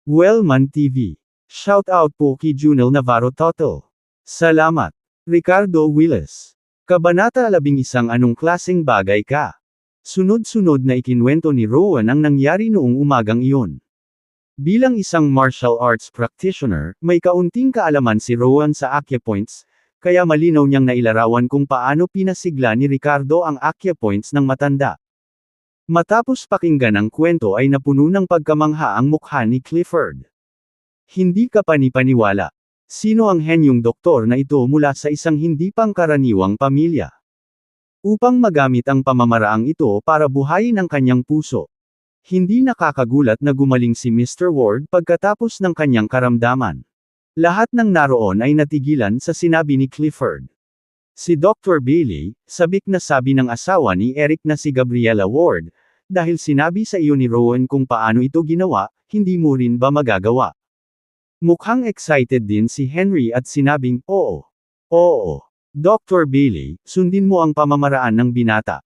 Wellman TV. Shout out po kay Junel Navarro Total. Salamat. Ricardo Willis. Kabanata 11. Anong klaseng bagay ka? Sunod-sunod na ikinwento ni Rowan ang nangyari noong umagang iyon. Bilang isang martial arts practitioner, may kaunting kaalaman si Rowan sa acupoints, kaya malinaw niyang nailarawan kung paano pinasigla ni Ricardo ang acupoints ng matanda. Matapos pakinggan ang kwento ay napuno ng pagkamangha ang mukha ni Clifford. Hindi ka panipaniwala. Sino ang henyong doktor na ito mula sa isang hindi pangkaraniwang pamilya? Upang magamit ang pamamaraang ito para buhayin ang kanyang puso. Hindi nakakagulat na gumaling si Mr. Ward pagkatapos ng kanyang karamdaman. Lahat ng naroon ay natigilan sa sinabi ni Clifford. Si Dr. Bailey, sabik na sabi ng asawa ni Eric na si Gabriela Ward, dahil sinabi sa iyo ni Rowan kung paano ito ginawa, hindi mo rin ba magagawa? Mukhang excited din si Henry at sinabing, oo. Oo. Dr. Bailey, sundin mo ang pamamaraan ng binata.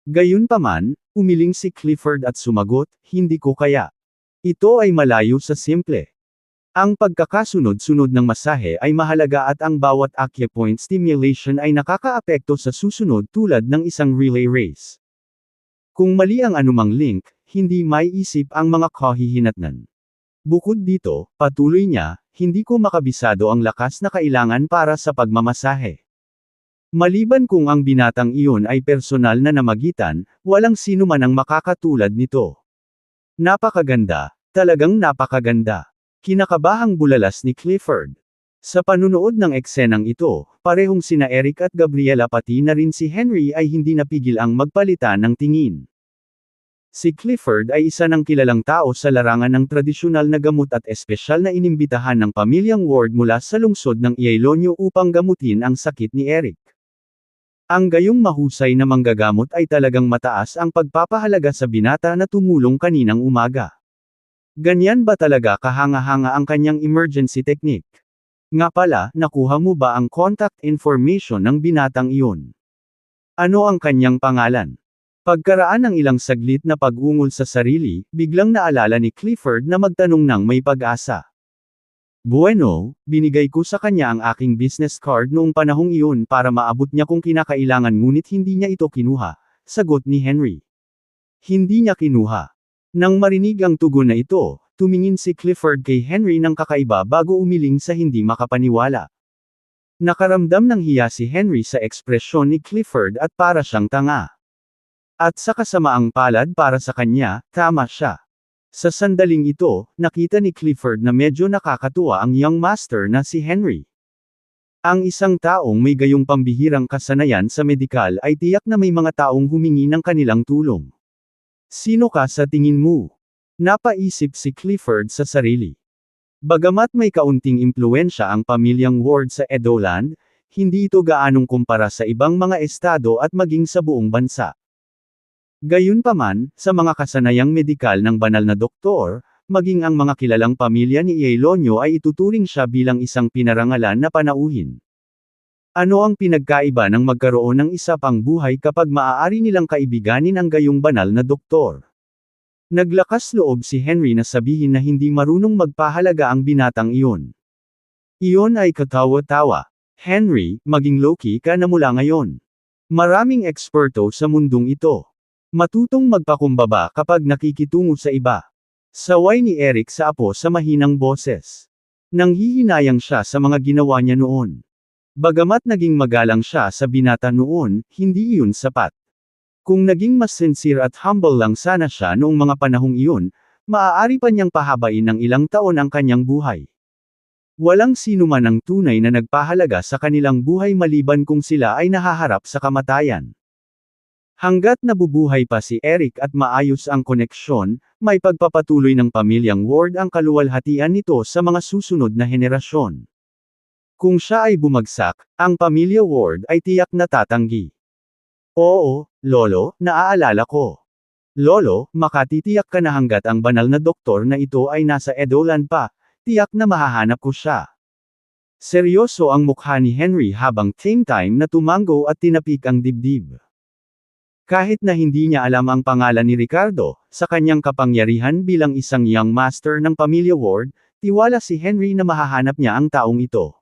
Gayunpaman, umiling si Clifford at sumagot, hindi ko kaya. Ito ay malayo sa simple. Ang pagkakasunod-sunod ng masahe ay mahalaga at ang bawat acupoint stimulation ay nakakaapekto sa susunod tulad ng isang relay race. Kung mali ang anumang link, hindi maiisip ang mga kahihinatnan. Bukod dito, patuloy niya, hindi ko makabisado ang lakas na kailangan para sa pagmamasahe. Maliban kung ang binatang iyon ay personal na namagitan, walang sino man ang makakatulad nito. Napakaganda, talagang napakaganda. Kinakabahang bulalas ni Clifford. Sa panunood ng eksenang ito, parehong sina Eric at Gabriela pati na rin si Henry ay hindi napigil ang magpalitan ng tingin. Si Clifford ay isa ng kilalang tao sa larangan ng tradisyonal na gamot at espesyal na inimbitahan ng pamilyang Ward mula sa lungsod ng Iloilo upang gamutin ang sakit ni Eric. Ang gayong mahusay na manggagamot ay talagang mataas ang pagpapahalaga sa binata na tumulong kaninang umaga. Ganyan ba talaga kahanga-hanga ang kanyang emergency technique? Nga pala, nakuha mo ba ang contact information ng binatang iyon? Ano ang kanyang pangalan? Pagkaraan ng ilang saglit na pag-ungol sa sarili, biglang naalala ni Clifford na magtanong ng may pag-asa. Bueno, binigay ko sa kanya ang aking business card noong panahong iyon para maabot niya kung kinakailangan ngunit hindi niya ito kinuha, sagot ni Henry. Hindi niya kinuha. Nang marinig ang tugon na ito, tumingin si Clifford kay Henry ng kakaiba bago umiling sa hindi makapaniwala. Nakaramdam ng hiya si Henry sa ekspresyon ni Clifford at para siyang tanga. At sa kasamaang palad para sa kanya, tama siya. Sa sandaling ito, nakita ni Clifford na medyo nakakatuwa ang young master na si Henry. Ang isang taong may gayong pambihirang kasanayan sa medikal ay tiyak na may mga taong humingi ng kanilang tulong. Sino ka sa tingin mo? Napaisip si Clifford sa sarili. Bagamat may kaunting impluwensya ang pamilyang Ward sa Edoland, hindi ito gaanong kumpara sa ibang mga estado at maging sa buong bansa. Gayunpaman, sa mga kasanayang medikal ng banal na doktor, maging ang mga kilalang pamilya ni Iloilo ay ituturing siya bilang isang pinarangalan na panauhin. Ano ang pinagkaiba ng magkaroon ng isa pang buhay kapag maaari nilang kaibiganin ang gayong banal na doktor? Naglakas loob si Henry na sabihin na hindi marunong magpahalaga ang binatang iyon. Iyon ay katawa-tawa. Henry, maging low-key ka na mula ngayon. Maraming eksperto sa mundong ito. Matutong magpakumbaba kapag nakikitungo sa iba. Saway ni Eric sa apo sa mahinang boses. Nanghihinayang siya sa mga ginawa niya noon. Bagamat naging magalang siya sa binata noon, hindi iyon sapat. Kung naging mas sincere at humble lang sana siya noong mga panahong iyon, maaari pa niyang pahabain ng ilang taon ang kanyang buhay. Walang sino man ang tunay na nagpahalaga sa kanilang buhay maliban kung sila ay nahaharap sa kamatayan. Hanggat nabubuhay pa si Eric at maayos ang koneksyon, may pagpapatuloy ng pamilyang Ward ang kaluwalhatian nito sa mga susunod na henerasyon. Kung siya ay bumagsak, ang pamilya Ward ay tiyak na tatanggi. Oo, Lolo, naaalala ko. Lolo, makatitiyak ka na hanggat ang banal na doktor na ito ay nasa Edoland pa, tiyak na mahahanap ko siya. Seryoso ang mukha ni Henry habang same time na tumango at tinapik ang dibdib. Kahit na hindi niya alam ang pangalan ni Ricardo, sa kanyang kapangyarihan bilang isang young master ng Pamilya Ward, tiwala si Henry na mahahanap niya ang taong ito.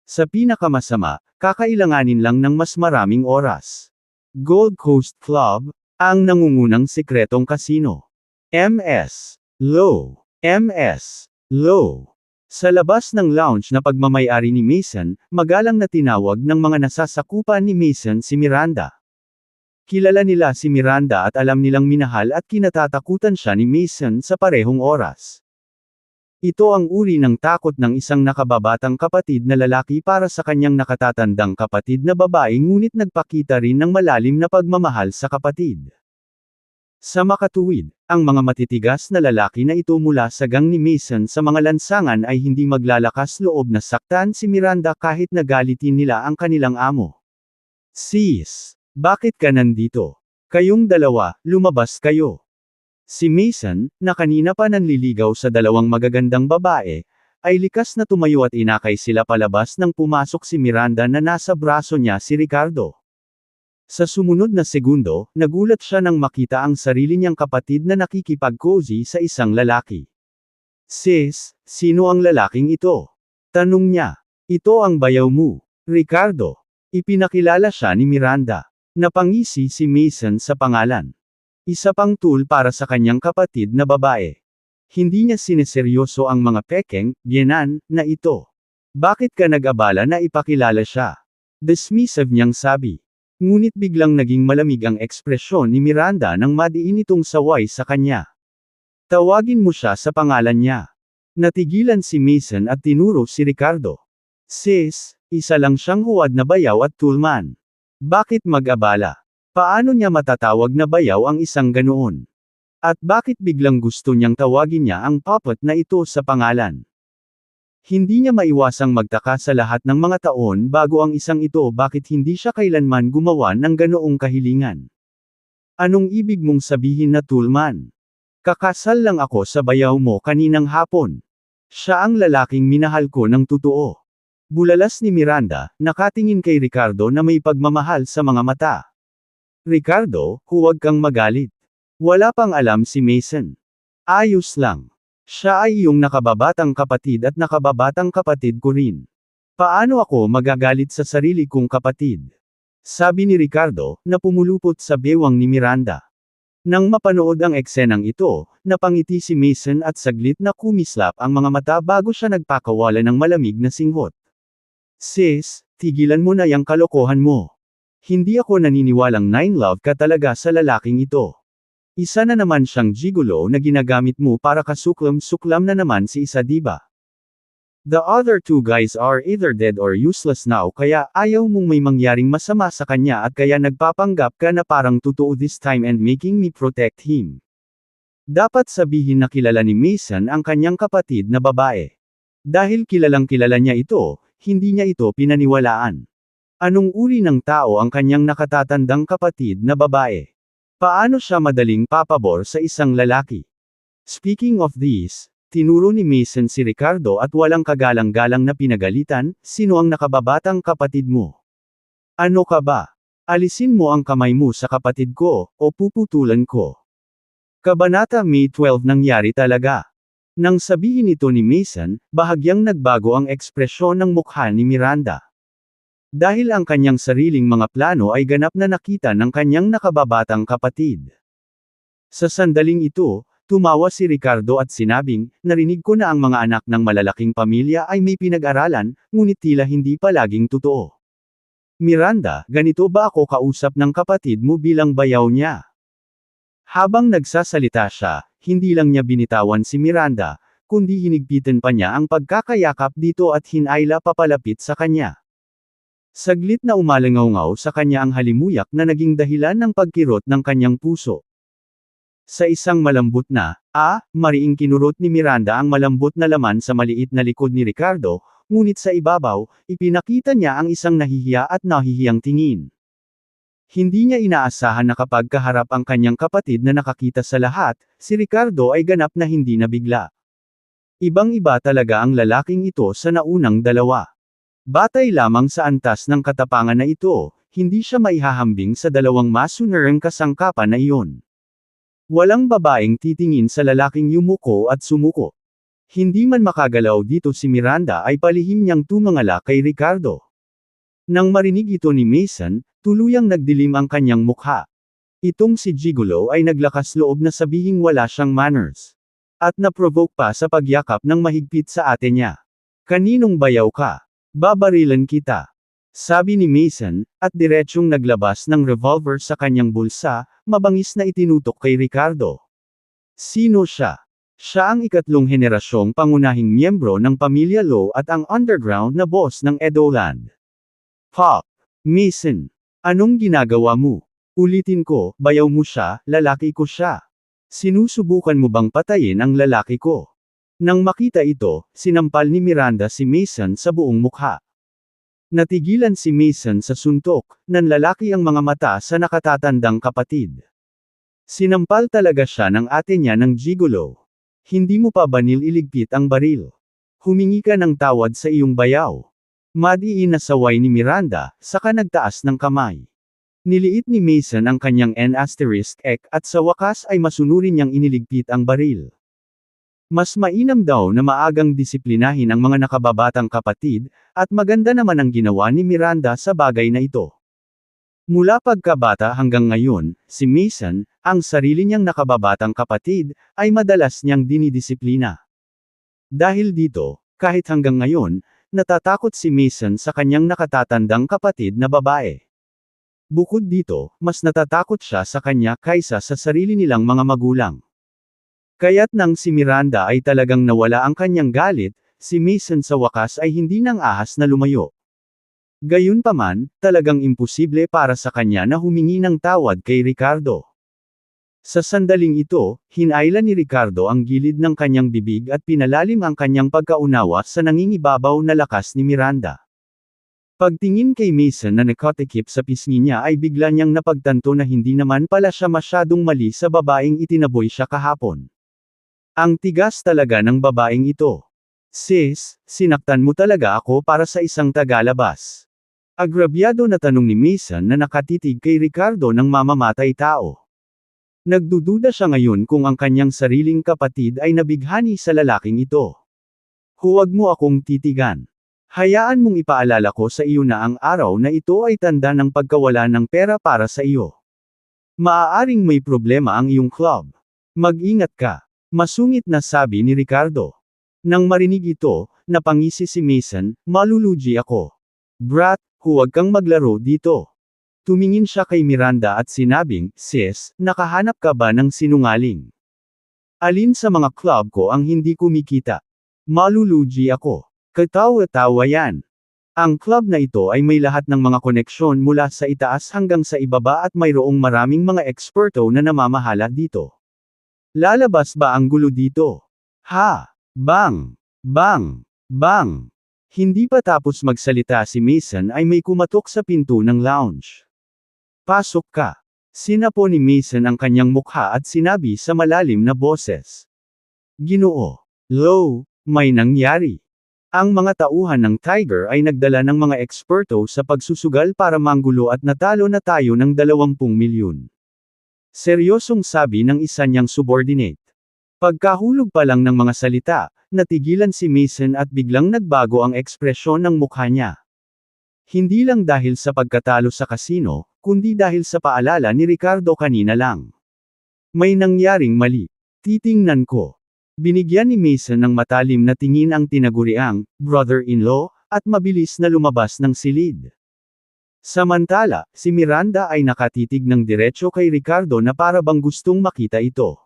Sa pinakamasama, kakailanganin lang ng mas maraming oras. Gold Coast Club, ang nangungunang sikretong kasino. MS. Low. MS. Low. Sa labas ng lounge na pagmamayari ni Mason, magalang na tinawag ng mga nasasakupan ni Mason si Miranda. Kilala nila si Miranda at alam nilang minahal at kinatatakutan siya ni Mason sa parehong oras. Ito ang uri ng takot ng isang nakababatang kapatid na lalaki para sa kanyang nakatatandang kapatid na babae ngunit nagpakita rin ng malalim na pagmamahal sa kapatid. Sa makatuwid, ang mga matitigas na lalaki na ito mula sa gang ni Mason sa mga lansangan ay hindi maglalakas loob na saktan si Miranda kahit nagalitin nila ang kanilang amo. Sis! Bakit ka nandito? Kayong dalawa, lumabas kayo. Si Mason, na kanina pa nanliligaw sa dalawang magagandang babae, ay likas na tumayo at inakay sila palabas nang pumasok si Miranda na nasa braso niya si Ricardo. Sa sumunod na segundo, nagulat siya nang makita ang sarili niyang kapatid na nakikipag-cozy sa isang lalaki. Sis, sino ang lalaking ito? Tanong niya. Ito ang bayaw mo, Ricardo. Ipinakilala siya ni Miranda. Napangisi si Mason sa pangalan. Isa pang tool para sa kanyang kapatid na babae. Hindi niya sineseryoso ang mga pekeng, biyenan, na ito. Bakit ka nag-abala na ipakilala siya? Dismissive niyang sabi. Ngunit biglang naging malamig ang ekspresyon ni Miranda nang madiin itong saway sa kanya. Tawagin mo siya sa pangalan niya. Natigilan si Mason at tinuro si Ricardo. Sis, isa lang siyang huwad na bayaw at toolman. Bakit mag-abala? Paano niya matatawag na bayaw ang isang ganoon? At bakit biglang gusto niyang tawagin niya ang puppet na ito sa pangalan? Hindi niya maiwasang magtaka sa lahat ng mga taon bago ang isang ito bakit hindi siya kailanman gumawa ng ganoong kahilingan. Anong ibig mong sabihin na toolman? Kakasal lang ako sa bayaw mo kaninang hapon. Siya ang lalaking minahal ko ng totoo. Bulalas ni Miranda, nakatingin kay Ricardo na may pagmamahal sa mga mata. Ricardo, huwag kang magalit. Wala pang alam si Mason. Ayos lang. Siya ay iyong nakababatang kapatid at nakababatang kapatid ko rin. Paano ako magagalit sa sarili kong kapatid? Sabi ni Ricardo, na pumulupot sa bewang ni Miranda. Nang mapanood ang eksenang ito, napangiti si Mason at saglit na kumislap ang mga mata bago siya nagpakawala ng malamig na singhot. Sis, tigilan mo na yang kalokohan mo. Hindi ako naniniwalang nine love ka talaga sa lalaking ito. Isa na naman siyang gigolo na ginagamit mo para kasuklam-suklam na naman si isa diba? The other two guys are either dead or useless now kaya ayaw mong may mangyaring masama sa kanya at kaya nagpapanggap ka na parang totoo this time and making me protect him. Dapat sabihin na kilala ni Mason ang kanyang kapatid na babae. Dahil kilalang kilala niya ito, hindi niya ito pinaniwalaan. Anong uri ng tao ang kanyang nakatatandang kapatid na babae? Paano siya madaling papabor sa isang lalaki? Speaking of this, tinuro ni Mason si Ricardo at walang kagalang-galang na pinagalitan, sino ang nakababatang kapatid mo? Ano ka ba? Alisin mo ang kamay mo sa kapatid ko, o puputulan ko. Kabanata May 12 nangyari talaga. Nang sabihin ito ni Mason, bahagyang nagbago ang ekspresyon ng mukha ni Miranda. Dahil ang kanyang sariling mga plano ay ganap na nakita ng kanyang nakababatang kapatid. Sa sandaling ito, tumawa si Ricardo at sinabing, narinig ko na ang mga anak ng malalaking pamilya ay may pinag-aralan, ngunit tila hindi palaging totoo. Miranda, ganito ba ako kausap ng kapatid mo bilang bayaw niya? Habang nagsasalita siya, hindi lang niya binitawan si Miranda, kundi hinigpitan pa niya ang pagkakayakap dito at hinayla papalapit sa kanya. Saglit na umalangaw-ngaw sa kanya ang halimuyak na naging dahilan ng pagkirot ng kanyang puso. Sa isang malambot na, mariing kinurot ni Miranda ang malambot na laman sa maliit na likod ni Ricardo, ngunit sa ibabaw, ipinakita niya ang isang nahihiya at nahihiyang tingin. Hindi niya inaasahan na kapag kaharap ang kanyang kapatid na nakakita sa lahat, si Ricardo ay ganap na hindi nabigla. Ibang-iba talaga ang lalaking ito sa naunang dalawa. Batay lamang sa antas ng katapangan na ito, hindi siya maihahambing sa dalawang masunerang kasangkapan na iyon. Walang babaeng titingin sa lalaking yumuko at sumuko. Hindi man makagalaw dito si Miranda ay palihim niyang tumangala kay Ricardo. Nang marinig ito ni Mason, tuluyang nagdilim ang kanyang mukha. Itong si Gigolo ay naglakas loob na sabihing wala siyang manners. At na-provoke pa sa pagyakap ng mahigpit sa ate niya. Kaninong bayaw ka? Babarilan kita. Sabi ni Mason, at diretsyong naglabas ng revolver sa kanyang bulsa, mabangis na itinutok kay Ricardo. Sino siya? Siya ang ikatlong henerasyong pangunahing miyembro ng Pamilya Lo at ang underground na boss ng Edoland. Pop! Mason! Anong ginagawa mo? Ulitin ko, bayaw mo siya, lalaki ko siya. Sinusubukan mo bang patayin ang lalaki ko? Nang makita ito, sinampal ni Miranda si Mason sa buong mukha. Natigilan si Mason sa suntok, nanlalaki ang mga mata sa nakatatandang kapatid. Sinampal talaga siya ng ate niya ng gigolo. Hindi mo pa ba nililigpit ang baril? Humingi ka ng tawad sa iyong bayaw. Madiin na saway ni Miranda, saka nagtaas ng kamay. Niliit ni Mason ang kanyang N**ek at sa wakas ay masunurin niyang iniligpit ang baril. Mas mainam daw na maagang disiplinahin ang mga nakababatang kapatid, at maganda naman ang ginawa ni Miranda sa bagay na ito. Mula pagkabata hanggang ngayon, si Mason, ang sarili niyang nakababatang kapatid, ay madalas niyang dinidisiplina. Dahil dito, kahit hanggang ngayon, natatakot si Mason sa kanyang nakatatandang kapatid na babae. Bukod dito, mas natatakot siya sa kanya kaysa sa sarili nilang mga magulang. Kaya't nang si Miranda ay talagang nawala ang kanyang galit, si Mason sa wakas ay hindi nang ahas na lumayo. Gayunpaman, talagang imposible para sa kanya na humingi ng tawad kay Ricardo. Sa sandaling ito, hinailan ni Ricardo ang gilid ng kanyang bibig at pinalalim ang kanyang pagkaunawa sa nangingibabaw na lakas ni Miranda. Pagtingin kay Mason na nakatikip sa pisngi niya ay bigla niyang napagtanto na hindi naman pala siya masyadong mali sa babaeng itinaboy siya kahapon. Ang tigas talaga ng babaeng ito. Sis, sinaktan mo talaga ako para sa isang tagalabas. Agrabyado na tanong ni Mason na nakatitig kay Ricardo ng mamamatay tao. Nagdududa siya ngayon kung ang kanyang sariling kapatid ay nabighani sa lalaking ito. Huwag mo akong titigan. Hayaan mong ipaalala ko sa iyo na ang araw na ito ay tanda ng pagkawala ng pera para sa iyo. Maaaring may problema ang iyong club. Mag-ingat ka. Masungit na sabi ni Ricardo. Nang marinig ito, napangisi si Mason, malulugi ako. Brat, huwag kang maglaro dito. Tumingin siya kay Miranda at sinabing, sis, nakahanap ka ba ng sinungaling? Alin sa mga club ko ang hindi kumikita? Malulugi ako. Katawa-tawa yan. Ang club na ito ay may lahat ng mga koneksyon mula sa itaas hanggang sa ibaba at mayroong maraming mga eksperto na namamahala dito. Lalabas ba ang gulo dito? Ha! Bang! Bang! Bang! Hindi pa tapos magsalita si Mason ay may kumatok sa pinto ng lounge. Pasok ka. Sinapo ni Mason ang kanyang mukha at sinabi sa malalim na boses. Ginoo. Lo, may nangyari. Ang mga tauhan ng Tiger ay nagdala ng mga eksperto sa pagsusugal para manggulo at natalo na tayo ng 20 milyon. Seryosong sabi ng isa niyang subordinate. Pagkahulog pa lang ng mga salita, natigilan si Mason at biglang nagbago ang ekspresyon ng mukha niya. Hindi lang dahil sa pagkatalo sa kasino, kundi dahil sa paalala ni Ricardo kanina lang. May nangyaring mali. Titingnan ko. Binigyan ni Mason ng matalim na tingin ang tinaguriang brother-in-law, at mabilis na lumabas ng silid. Samantala, si Miranda ay nakatitig ng diretso kay Ricardo na para bang gustong makita ito.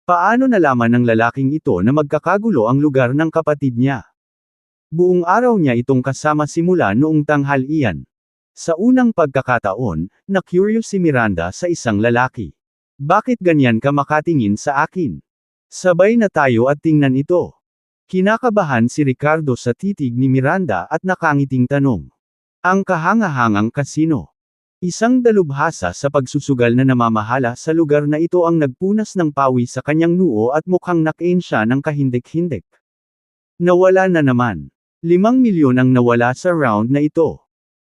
Paano nalaman ng lalaking ito na magkakagulo ang lugar ng kapatid niya? Buong araw niya itong kasama simula noong tanghalian. Sa unang pagkakataon, na-curious si Miranda sa isang lalaki. Bakit ganyan ka makatingin sa akin? Sabay na tayo at tingnan ito. Kinakabahan si Ricardo sa titig ni Miranda at nakangiting tanong. Ang kahangahangang kasino. Isang dalubhasa sa pagsusugal na namamahala sa lugar na ito ang nagpunas ng pawi sa kanyang noo at mukhang nakain siya ng kahindik-hindik. Nawala na naman. 5 milyon ang nawala sa round na ito.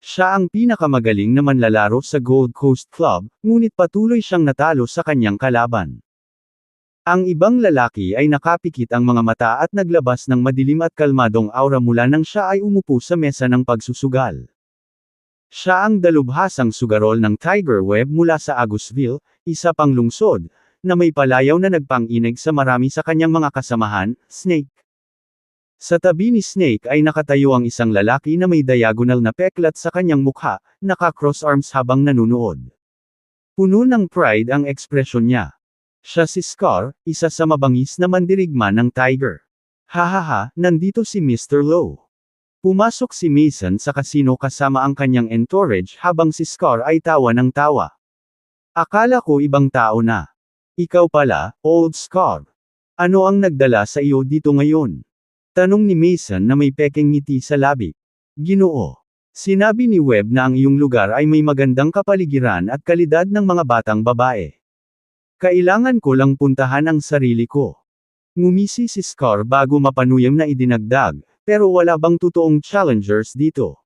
Siya ang pinakamagaling na manlalaro sa Gold Coast Club, ngunit patuloy siyang natalo sa kanyang kalaban. Ang ibang lalaki ay nakapikit ang mga mata at naglabas ng madilim at kalmadong aura mula nang siya ay umupo sa mesa ng pagsusugal. Siya ang dalubhasang sugarol ng Tiger Webb mula sa Agustville, isa pang lungsod, na may palayaw na nagpang-inig sa marami sa kanyang mga kasamahan, Snake. Sa tabi ni Snake ay nakatayo ang isang lalaki na may diagonal na peklat sa kanyang mukha, naka-cross arms habang nanunood. Puno ng pride ang ekspresyon niya. Siya si Scar, isa sa mabangis na mandirigma ng Tiger. Hahaha, nandito si Mr. Lowe. Pumasok si Mason sa kasino kasama ang kanyang entourage habang si Scar ay tawa ng tawa. Akala ko ibang tao na. Ikaw pala, Old Scar. Ano ang nagdala sa iyo dito ngayon? Tanong ni Mason na may pekeng ngiti sa labi. Ginoo. Sinabi ni Webb na ang iyong lugar ay may magandang kapaligiran at kalidad ng mga batang babae. Kailangan ko lang puntahan ang sarili ko. Ngumisi si Scar bago mapanuyam na idinagdag, pero wala bang totoong challengers dito?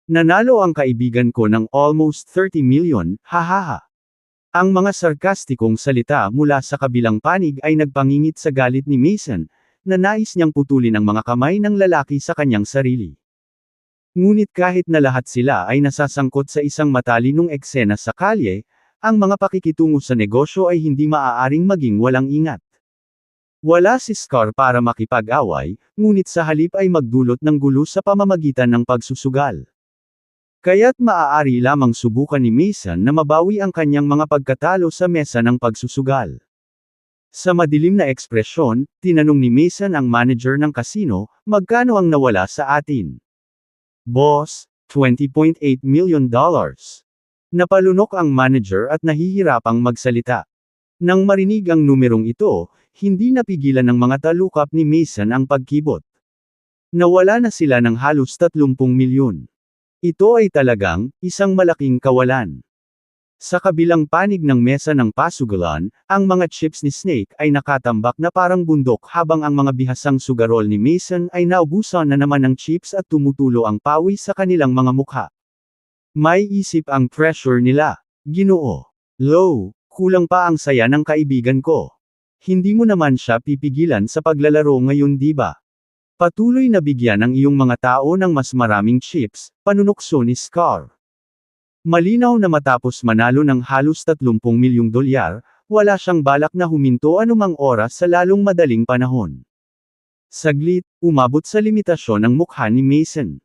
Nanalo ang kaibigan ko ng almost 30 million, hahaha. Ang mga sarkastikong salita mula sa kabilang panig ay nagpangingit sa galit ni Mason, na nais niyang putulin ang mga kamay ng lalaki sa kanyang sarili. Ngunit kahit na lahat sila ay nasasangkot sa isang matalinong eksena sa kalye, ang mga pakikitungo sa negosyo ay hindi maaaring maging walang ingat. Wala si Scar para makipag-away, ngunit sa halip ay magdulot ng gulo sa pamamagitan ng pagsusugal. Kaya't maaari lamang subukan ni Mason na mabawi ang kanyang mga pagkatalo sa mesa ng pagsusugal. Sa madilim na ekspresyon, tinanong ni Mason ang manager ng kasino, magkano ang nawala sa atin? Boss, $20.8 million. Napalunok ang manager at nahihirapang magsalita. Nang marinig ang numerong ito, hindi napigilan ng mga talukap ni Mason ang pagkibot. Nawala na sila ng halos 30 milyon. Ito ay talagang, isang malaking kawalan. Sa kabilang panig ng mesa ng pasugalan, ang mga chips ni Snake ay nakatambak na parang bundok habang ang mga bihasang sugarol ni Mason ay naubusan na naman ng chips at tumutulo ang pawis sa kanilang mga mukha. May isip ang pressure nila. Ginoo. Low, kulang pa ang saya ng kaibigan ko. Hindi mo naman siya pipigilan sa paglalaro ngayon diba? Patuloy na bigyan ang iyong mga tao ng mas maraming chips, panunokso ni Scar. Malinaw na matapos manalo ng halos 30 milyong dolyar, wala siyang balak na huminto anumang oras sa lalong madaling panahon. Saglit, umabot sa limitasyon ang mukha ni Mason.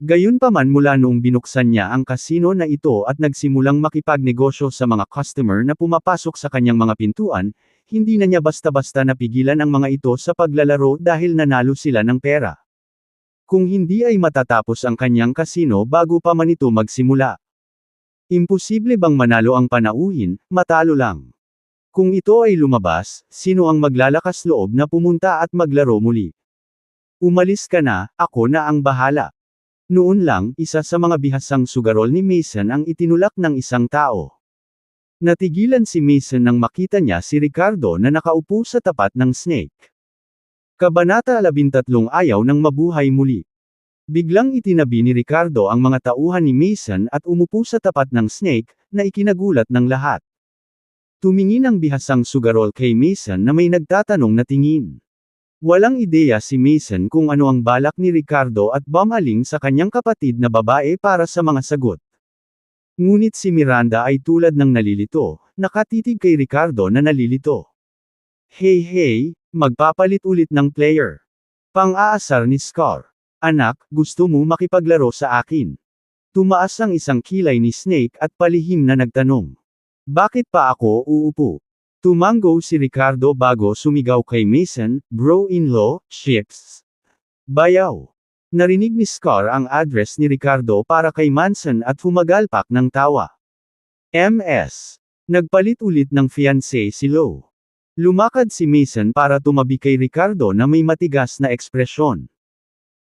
Gayunpaman mula noong binuksan niya ang kasino na ito at nagsimulang makipagnegosyo sa mga customer na pumapasok sa kanyang mga pintuan, hindi na niya basta-basta napigilan ang mga ito sa paglalaro dahil nanalo sila ng pera. Kung hindi ay matatapos ang kanyang kasino bago pa man ito magsimula. Imposible bang manalo ang panauhin, matalo lang? Kung ito ay lumabas, sino ang maglalakas loob na pumunta at maglaro muli? Umalis ka na, ako na ang bahala. Noon lang, isa sa mga bihasang sugarol ni Mason ang itinulak ng isang tao. Natigilan si Mason nang makita niya si Ricardo na nakaupo sa tapat ng Snake. Kabanata 13 Ayaw ng mabuhay muli. Biglang itinabi ni Ricardo ang mga tauhan ni Mason at umupo sa tapat ng Snake, na ikinagulat ng lahat. Tumingin ang bihasang sugarol kay Mason na may nagtatanong na tingin. Walang ideya si Mason kung ano ang balak ni Ricardo at bumaling sa kanyang kapatid na babae para sa mga sagot. Ngunit si Miranda ay tulad ng nalilito, nakatitig kay Ricardo na nalilito. Hey, magpapalit ulit ng player. Pang-aasar ni Scar. Anak, gusto mo makipaglaro sa akin? Tumaas ang isang kilay ni Snake at palihim na nagtanong. Bakit pa ako uupo? Tumango si Ricardo bago sumigaw kay Mason, bro-in-law, chips. Bayaw. Narinig ni Scar ang address ni Ricardo para kay Manson at humagalpak ng tawa. MS. Nagpalit ulit ng fiancé si Lowe. Lumakad si Mason para tumabi kay Ricardo na may matigas na ekspresyon.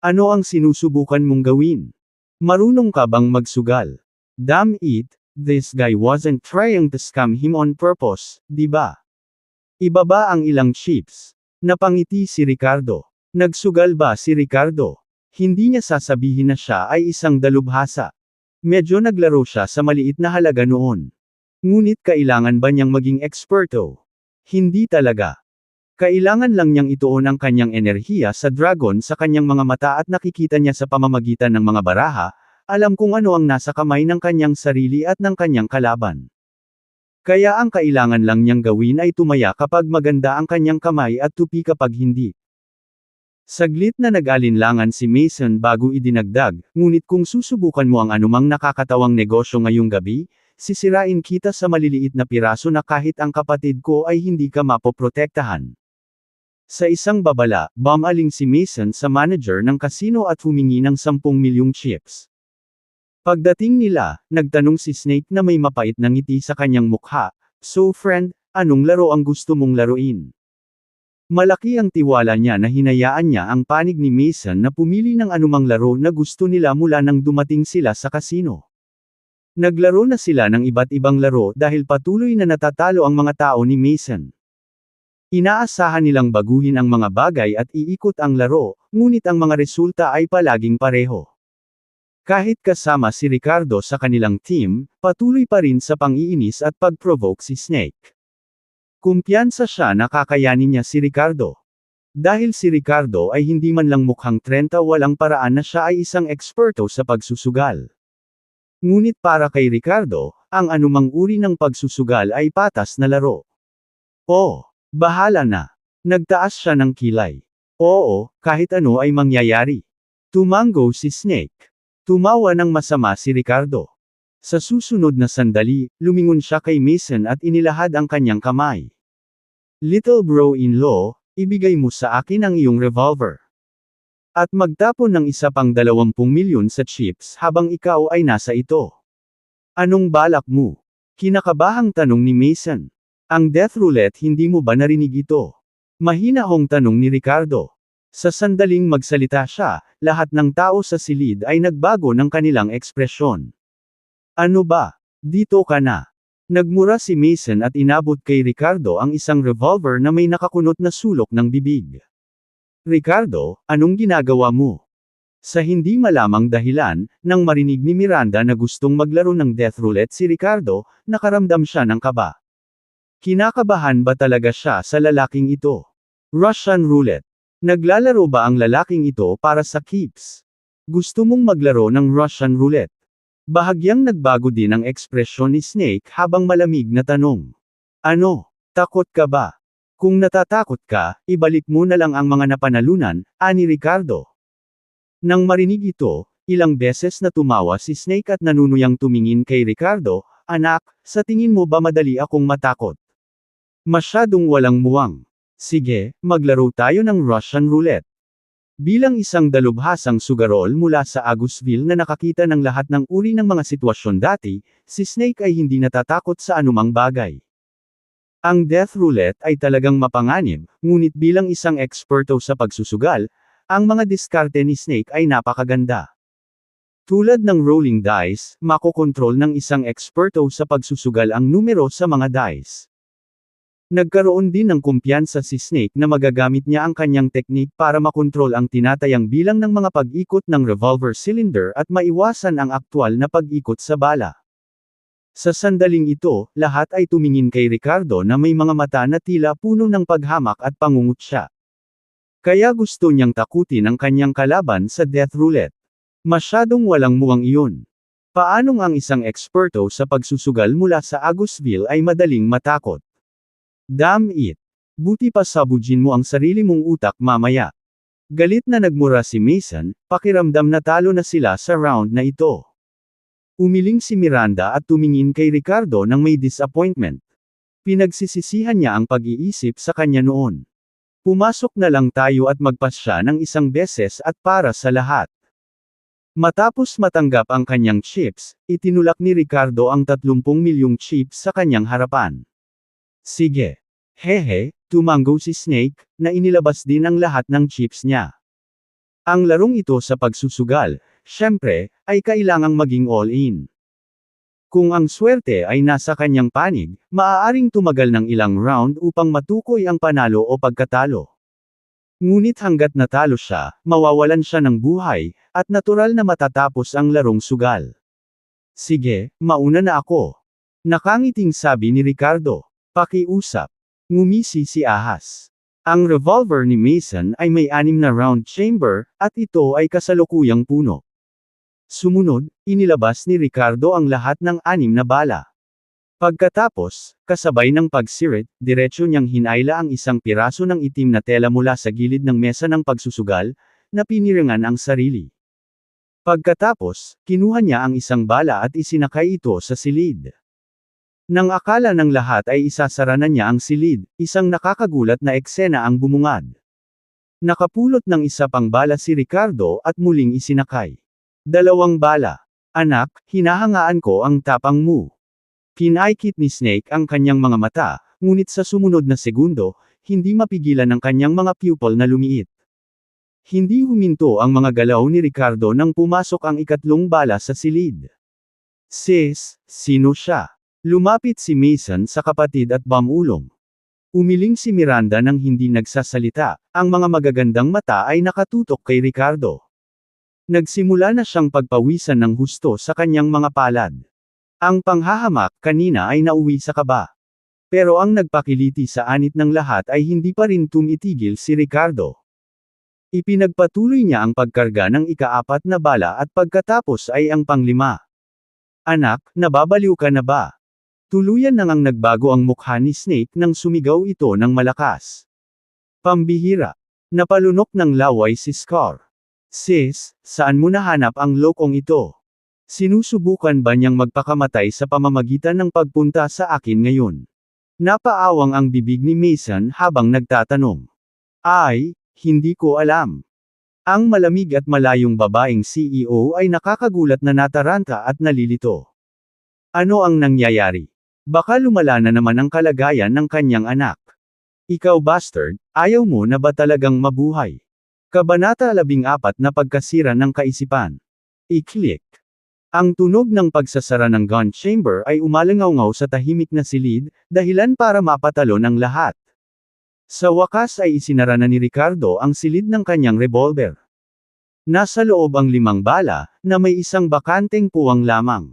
Ano ang sinusubukan mong gawin? Marunong ka bang magsugal? Damn it, this guy wasn't trying to scam him on purpose, di ba? Ibaba ang ilang chips. Napangiti si Ricardo. Nagsugal ba si Ricardo? Hindi niya sasabihin na siya ay isang dalubhasa. Medyo naglaro siya sa maliit na halaga noon. Ngunit kailangan ba niyang maging eksperto? Hindi talaga. Kailangan lang niyang ituon ang kanyang enerhiya sa dragon sa kanyang mga mata at nakikita niya sa pamamagitan ng mga baraha, alam kung ano ang nasa kamay ng kanyang sarili at ng kanyang kalaban. Kaya ang kailangan lang niyang gawin ay tumaya kapag maganda ang kanyang kamay at tupi kapag hindi. Saglit na nag-alinlangan si Mason bago idinagdag, ngunit kung susubukan mo ang anumang nakakatawang negosyo ngayong gabi, sisirain kita sa maliliit na piraso na kahit ang kapatid ko ay hindi ka mapoprotektahan. Sa isang babala, bumaling si Mason sa manager ng kasino at humingi ng 10 milyong chips. Pagdating nila, nagtanong si Snake na may mapait na ngiti sa kanyang mukha, "So friend, anong laro ang gusto mong laruin?" Malaki ang tiwala niya na hinayaan niya ang panig ni Mason na pumili ng anumang laro na gusto nila mula nang dumating sila sa kasino. Naglaro na sila ng iba't ibang laro dahil patuloy na natatalo ang mga tao ni Mason. Inaasahan nilang baguhin ang mga bagay at iikot ang laro, ngunit ang mga resulta ay palaging pareho. Kahit kasama si Ricardo sa kanilang team, patuloy pa rin sa pang-iinis at pag-provoke si Snake. Kumpiyansa siya na kakayanin niya si Ricardo. Dahil si Ricardo ay hindi man lang mukhang 30, walang paraan na siya ay isang eksperto sa pagsusugal. Ngunit para kay Ricardo, ang anumang uri ng pagsusugal ay patas na laro. "Oh, bahala na." Nagtaas siya ng kilay. "Oo, kahit ano ay mangyayari." Tumango si Snake. Tumawa ng masama si Ricardo. Sa susunod na sandali, lumingon siya kay Mason at inilahad ang kanyang kamay. "Little bro-in-law, ibigay mo sa akin ang iyong revolver. At magtapon ng isa pang 20 milyon sa chips habang ikaw ay nasa ito." "Anong balak mo?" Kinakabahang tanong ni Mason. "Ang death roulette, hindi mo ba narinig ito?" Mahinahong tanong ni Ricardo. Sa sandaling magsalita siya, lahat ng tao sa silid ay nagbago ng kanilang ekspresyon. "Ano ba? Dito ka na." Nagmura si Mason at inabot kay Ricardo ang isang revolver na may nakakunot na sulok ng bibig. "Ricardo, anong ginagawa mo?" Sa hindi malamang dahilan, nang marinig ni Miranda na gustong maglaro ng death roulette si Ricardo, nakaramdam siya ng kaba. Kinakabahan ba talaga siya sa lalaking ito? Russian roulette. Naglalaro ba ang lalaking ito para sa keeps? Gusto mong maglaro ng Russian roulette? Bahagyang nagbago din ang ekspresyon ni Snake habang malamig na tanong. "Ano? Takot ka ba? Kung natatakot ka, ibalik mo na lang ang mga napanalunan," ani Ricardo. Nang marinig ito, ilang beses na tumawa si Snake at nanunuyang tumingin kay Ricardo, "Anak, sa tingin mo ba madali akong matakot? Masyadong walang muwang. Sige, maglaro tayo ng Russian roulette." Bilang isang dalubhasang sugarol mula sa Agusville na nakakita ng lahat ng uri ng mga sitwasyon dati, si Snake ay hindi natatakot sa anumang bagay. Ang death roulette ay talagang mapanganib, ngunit bilang isang eksperto sa pagsusugal, ang mga diskarte ni Snake ay napakaganda. Tulad ng rolling dice, makokontrol ng isang eksperto sa pagsusugal ang numero sa mga dice. Nagkaroon din ng kumpiyansa si Snake na magagamit niya ang kanyang teknik para makontrol ang tinatayang bilang ng mga pag-ikot ng revolver cylinder at maiwasan ang aktwal na pag-ikot sa bala. Sa sandaling ito, lahat ay tumingin kay Ricardo na may mga mata na tila puno ng paghamak at pangungutya. Kaya gusto niyang takutin ang kanyang kalaban sa death roulette. Masyadong walang muwang iyon. Paanong ang isang eksperto sa pagsusugal mula sa Agusville ay madaling matakot? Damn it! Buti pa sabugin mo ang sarili mong utak mamaya. Galit na nagmura si Mason, pakiramdam na talo na sila sa round na ito. Umiling si Miranda at tumingin kay Ricardo nang may disappointment. Pinagsisisihan niya ang pag-iisip sa kanya noon. "Pumasok na lang tayo at magpasya ng isang beses at para sa lahat." Matapos matanggap ang kanyang chips, itinulak ni Ricardo ang 30 milyong chips sa kanyang harapan. "Sige. Hehe," tumango si Snake, na inilabas din ang lahat ng chips niya. Ang larong ito sa pagsusugal, syempre, ay kailangang maging all-in. Kung ang swerte ay nasa kanyang panig, maaaring tumagal ng ilang round upang matukoy ang panalo o pagkatalo. Ngunit hanggat natalo siya, mawawalan siya ng buhay, at natural na matatapos ang larong sugal. Sige, mauna na ako. Nakangiting sabi ni Ricardo. Pakiusap. Ngumisi si Ahas. Ang revolver ni Mason ay may 6 na round chamber, at ito ay kasalukuyang puno. Sumunod, inilabas ni Ricardo ang lahat ng 6 na bala. Pagkatapos, kasabay ng pagsirit, diretso niyang hinayla ang isang piraso ng itim na tela mula sa gilid ng mesa ng pagsusugal, na piniringan ang sarili. Pagkatapos, kinuha niya ang isang bala at isinakay ito sa silid. Nang akala ng lahat ay isasara na niya ang silid, isang nakakagulat na eksena ang bumungad. Nakapulot ng isa pang bala si Ricardo at muling isinakay. 2 bala. Anak, hinahangaan ko ang tapang mo. Kinaikit ni Snake ang kanyang mga mata, ngunit sa sumunod na segundo, hindi mapigilan ang kanyang mga pupil na lumiit. Hindi huminto ang mga galaw ni Ricardo nang pumasok ang 3 bala sa silid. Sis, sino siya? Lumapit si Mason sa kapatid at bamulong. Umiling si Miranda nang hindi nagsasalita, ang mga magagandang mata ay nakatutok kay Ricardo. Nagsimula na siyang pagpawisan ng husto sa kanyang mga palad. Ang panghahamak kanina ay nauwi sa kaba. Pero ang nagpakiliti sa anit ng lahat ay hindi pa rin tumitigil si Ricardo. Ipinagpatuloy niya ang pagkarga ng ika-4 na bala at pagkatapos ay ang pang-5. Anak, nababaliw ka na ba? Tuluyan nang ang nagbago ang mukha ni Snake nang sumigaw ito ng malakas. Pambihira. Napalunok ng laway si Scar. Sis, saan mo nahanap ang lokong ito? Sinusubukan ba niyang magpakamatay sa pamamagitan ng pagpunta sa akin ngayon? Napaawang ang bibig ni Mason habang nagtatanong. Ay, hindi ko alam. Ang malamig at malayong babaeng CEO ay nakakagulat na nataranta at nalilito. Ano ang nangyayari? Baka lumala na naman ang kalagayan ng kanyang anak. Ikaw bastard, ayaw mo na ba talagang mabuhay? Kabanata 14 na pagkasira ng kaisipan. I-click. Ang tunog ng pagsasara ng gun chamber ay umalangaw-ngaw sa tahimik na silid, dahilan para mapatalo ng lahat. Sa wakas ay isinara na ni Ricardo ang silid ng kanyang revolver. Nasa loob ang 5 bala, na may isang bakanteng puwang lamang.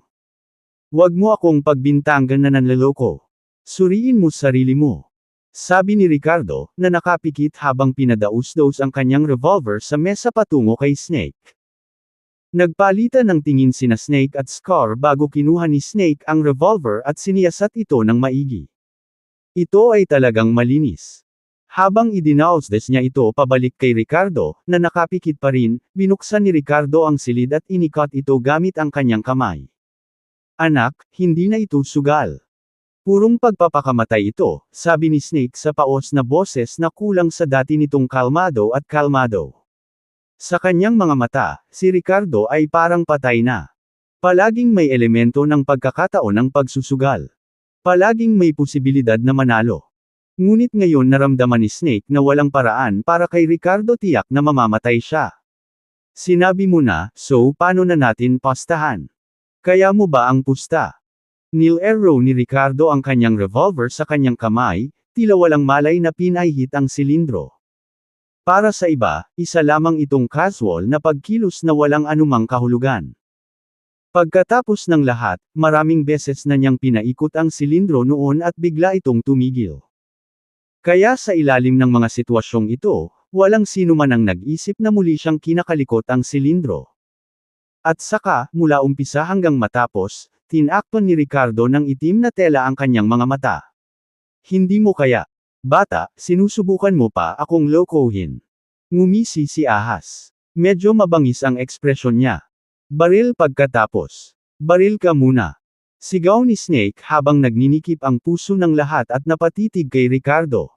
Huwag mo akong pagbintangan na nanloloko. Suriin mo sarili mo. Sabi ni Ricardo, na nakapikit habang pinadaus-daus ang kanyang revolver sa mesa patungo kay Snake. Nagpalitan ng tingin sina Snake at Scar bago kinuha ni Snake ang revolver at siniyasat ito ng maigi. Ito ay talagang malinis. Habang idinausdes niya ito pabalik kay Ricardo, na nakapikit pa rin, binuksan ni Ricardo ang silid at inikat ito gamit ang kanyang kamay. Anak, hindi na ito sugal. Purong pagpapakamatay ito, sabi ni Snake sa paos na boses na kulang sa dati nitong kalmado at kalmado. Sa kanyang mga mata, si Ricardo ay parang patay na. Palaging may elemento ng pagkakataon ng pagsusugal. Palaging may posibilidad na manalo. Ngunit ngayon naramdaman ni Snake na walang paraan para kay Ricardo tiyak na mamamatay siya. Sinabi mo na, so paano na natin pastahan? Kaya mo ba ang pusta? Nil-arrow ni Ricardo ang kanyang revolver sa kanyang kamay, tila walang malay na pinahihit ang silindro. Para sa iba, isa lamang itong casual na pagkilos na walang anumang kahulugan. Pagkatapos ng lahat, maraming beses na niyang pinaikot ang silindro noon at bigla itong tumigil. Kaya sa ilalim ng mga sitwasyong ito, walang sino man ang nag-isip na muli siyang kinakalikot ang silindro. At saka, mula umpisa hanggang matapos, tinakpan ni Ricardo ng itim na tela ang kanyang mga mata. Hindi mo kaya. Bata, sinusubukan mo pa akong lokohin. Ngumisi si Ahas. Medyo mabangis ang ekspresyon niya. Baril pagkatapos. Baril ka muna. Sigaw ni Snake habang nagninikip ang puso ng lahat at napatitig kay Ricardo.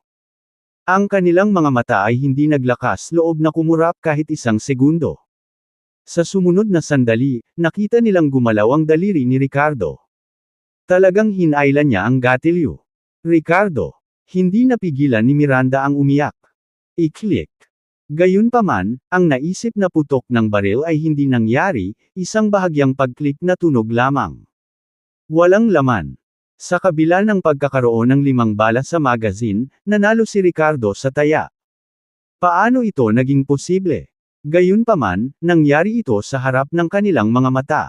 Ang kanilang mga mata ay hindi naglakas loob na kumurap kahit isang segundo. Sa sumunod na sandali, nakita nilang gumalaw ang daliri ni Ricardo. Talagang hinailan niya ang gatilyo. Ricardo. Hindi napigilan ni Miranda ang umiyak. I-click. Gayunpaman, ang naisip na putok ng baril ay hindi nangyari, isang bahagyang pag-click na tunog lamang. Walang laman. Sa kabila ng pagkakaroon ng 5 bala sa magazine, nanalo si Ricardo sa taya. Paano ito naging posible? Gayunpaman, nangyari ito sa harap ng kanilang mga mata.